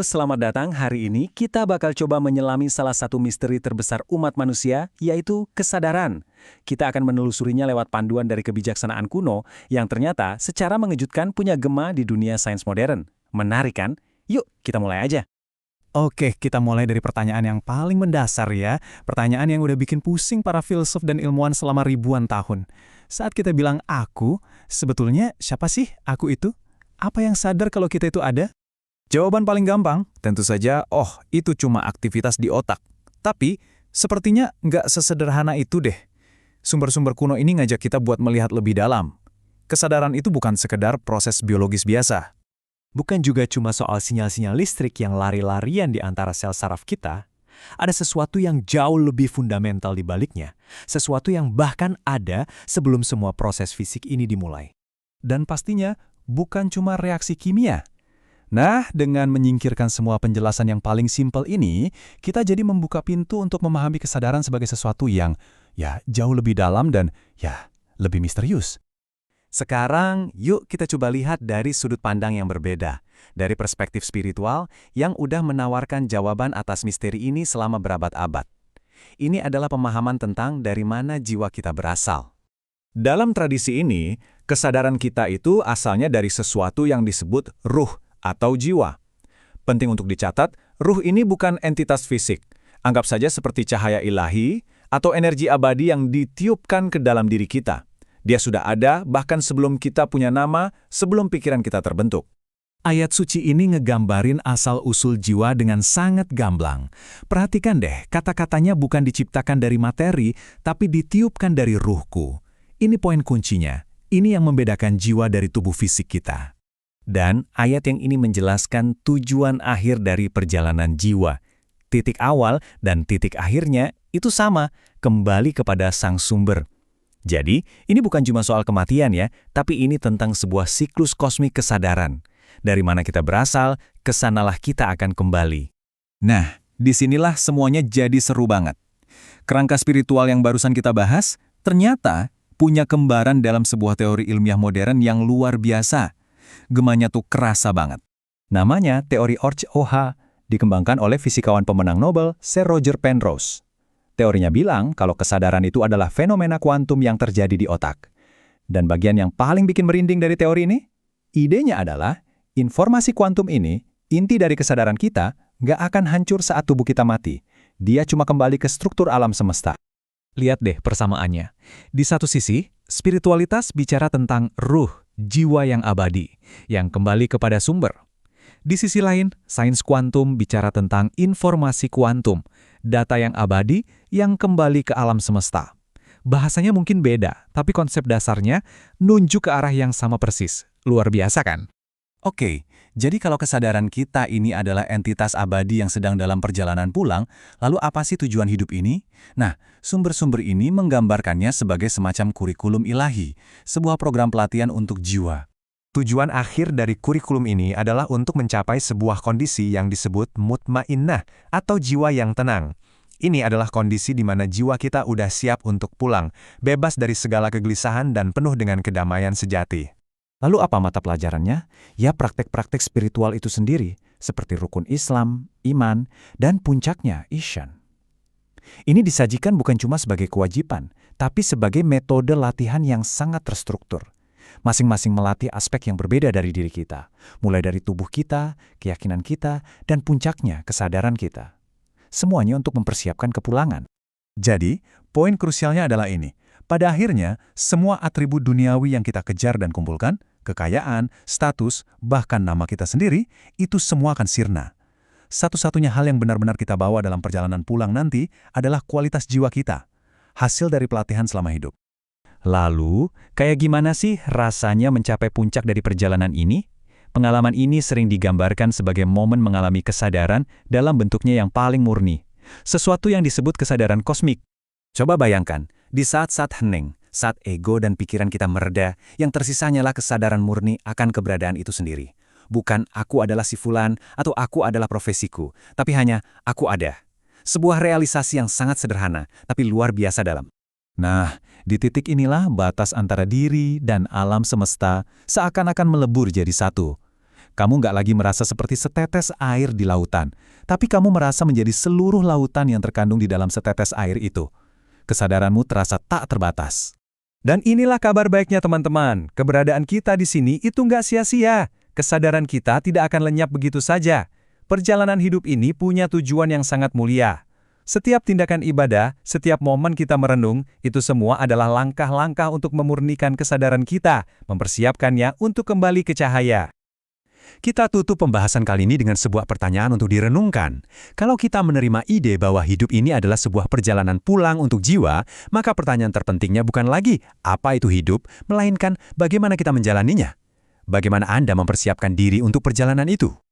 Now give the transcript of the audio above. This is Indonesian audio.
selamat datang. Hari ini kita bakal coba menyelami salah satu misteri terbesar umat manusia, yaitu kesadaran. Kita akan menelusurinya lewat panduan dari kebijaksanaan kuno yang ternyata secara mengejutkan punya gema di dunia sains modern. Menarik kan? Yuk, kita mulai aja. Oke, kita mulai dari pertanyaan yang paling mendasar ya. Pertanyaan yang udah bikin pusing para filsuf dan ilmuwan selama ribuan tahun. Saat kita bilang aku, sebetulnya siapa sih aku itu? Apa yang sadar kalau kita itu ada? Jawaban paling gampang, tentu saja, itu cuma aktivitas di otak. Tapi, sepertinya nggak sesederhana itu deh. Sumber-sumber kuno ini ngajak kita buat melihat lebih dalam. Kesadaran itu bukan sekedar proses biologis biasa. Bukan juga cuma soal sinyal-sinyal listrik yang lari-larian di antara sel saraf kita. Ada sesuatu yang jauh lebih fundamental di baliknya. Sesuatu yang bahkan ada sebelum semua proses fisik ini dimulai. Dan pastinya, bukan cuma reaksi kimia. Nah, dengan menyingkirkan semua penjelasan yang paling simpel ini, kita jadi membuka pintu untuk memahami kesadaran sebagai sesuatu yang, jauh lebih dalam dan, lebih misterius. Sekarang, yuk kita coba lihat dari sudut pandang yang berbeda. Dari perspektif spiritual yang udah menawarkan jawaban atas misteri ini selama berabad-abad. Ini adalah pemahaman tentang dari mana jiwa kita berasal. Dalam tradisi ini, kesadaran kita itu asalnya dari sesuatu yang disebut ruh atau jiwa. Penting untuk dicatat, ruh ini bukan entitas fisik. Anggap saja seperti cahaya ilahi atau energi abadi yang ditiupkan ke dalam diri kita. Dia sudah ada bahkan sebelum kita punya nama, sebelum pikiran kita terbentuk. Ayat suci ini ngegambarin asal-usul jiwa dengan sangat gamblang. Perhatikan deh, kata-katanya bukan diciptakan dari materi, tapi ditiupkan dari ruhku. Ini poin kuncinya. Ini yang membedakan jiwa dari tubuh fisik kita. Dan ayat yang ini menjelaskan tujuan akhir dari perjalanan jiwa. Titik awal dan titik akhirnya itu sama, kembali kepada sang sumber. Jadi, ini bukan cuma soal kematian ya, tapi ini tentang sebuah siklus kosmik kesadaran. Dari mana kita berasal, kesanalah kita akan kembali. Nah, disinilah semuanya jadi seru banget. Kerangka spiritual yang barusan kita bahas, ternyata punya kembaran dalam sebuah teori ilmiah modern yang luar biasa. Gemanya tuh kerasa banget. Namanya teori Oort-OH, dikembangkan oleh fisikawan pemenang Nobel Sir Roger Penrose. Teorinya bilang kalau kesadaran itu adalah fenomena kuantum yang terjadi di otak. Dan bagian yang paling bikin merinding dari teori ini, idenya adalah informasi kuantum ini, inti dari kesadaran kita, nggak akan hancur saat tubuh kita mati. Dia cuma kembali ke struktur alam semesta. Lihat deh persamaannya. Di satu sisi, spiritualitas bicara tentang ruh, jiwa yang abadi, yang kembali kepada sumber. Di sisi lain, sains kuantum bicara tentang informasi kuantum, data yang abadi yang kembali ke alam semesta. Bahasanya mungkin beda, tapi konsep dasarnya nunjuk ke arah yang sama persis. Luar biasa kan? Oke, jadi kalau kesadaran kita ini adalah entitas abadi yang sedang dalam perjalanan pulang, lalu apa sih tujuan hidup ini? Nah, sumber-sumber ini menggambarkannya sebagai semacam kurikulum ilahi, sebuah program pelatihan untuk jiwa. Tujuan akhir dari kurikulum ini adalah untuk mencapai sebuah kondisi yang disebut mutmainnah atau jiwa yang tenang. Ini adalah kondisi di mana jiwa kita udah siap untuk pulang, bebas dari segala kegelisahan dan penuh dengan kedamaian sejati. Lalu apa mata pelajarannya? Ya praktek-praktek spiritual itu sendiri, seperti rukun Islam, iman, dan puncaknya Ihsan. Ini disajikan bukan cuma sebagai kewajiban, tapi sebagai metode latihan yang sangat terstruktur. Masing-masing melatih aspek yang berbeda dari diri kita, mulai dari tubuh kita, keyakinan kita, dan puncaknya kesadaran kita. Semuanya untuk mempersiapkan kepulangan. Jadi, poin krusialnya adalah ini. Pada akhirnya, semua atribut duniawi yang kita kejar dan kumpulkan, kekayaan, status, bahkan nama kita sendiri, itu semua akan sirna. Satu-satunya hal yang benar-benar kita bawa dalam perjalanan pulang nanti adalah kualitas jiwa kita, hasil dari pelatihan selama hidup. Lalu, kayak gimana sih rasanya mencapai puncak dari perjalanan ini? Pengalaman ini sering digambarkan sebagai momen mengalami kesadaran dalam bentuknya yang paling murni. Sesuatu yang disebut kesadaran kosmik. Coba bayangkan, di saat-saat hening, saat ego dan pikiran kita mereda, yang tersisa hanyalah kesadaran murni akan keberadaan itu sendiri. Bukan aku adalah si fulan atau aku adalah profesiku, tapi hanya aku ada. Sebuah realisasi yang sangat sederhana, tapi luar biasa dalam. Nah, di titik inilah batas antara diri dan alam semesta seakan-akan melebur jadi satu. Kamu nggak lagi merasa seperti setetes air di lautan, tapi kamu merasa menjadi seluruh lautan yang terkandung di dalam setetes air itu. Kesadaranmu terasa tak terbatas. Dan inilah kabar baiknya teman-teman, keberadaan kita di sini itu nggak sia-sia. Kesadaran kita tidak akan lenyap begitu saja. Perjalanan hidup ini punya tujuan yang sangat mulia. Setiap tindakan ibadah, setiap momen kita merenung, itu semua adalah langkah-langkah untuk memurnikan kesadaran kita, mempersiapkannya untuk kembali ke cahaya. Kita tutup pembahasan kali ini dengan sebuah pertanyaan untuk direnungkan. Kalau kita menerima ide bahwa hidup ini adalah sebuah perjalanan pulang untuk jiwa, maka pertanyaan terpentingnya bukan lagi apa itu hidup, melainkan bagaimana kita menjalaninya. Bagaimana Anda mempersiapkan diri untuk perjalanan itu?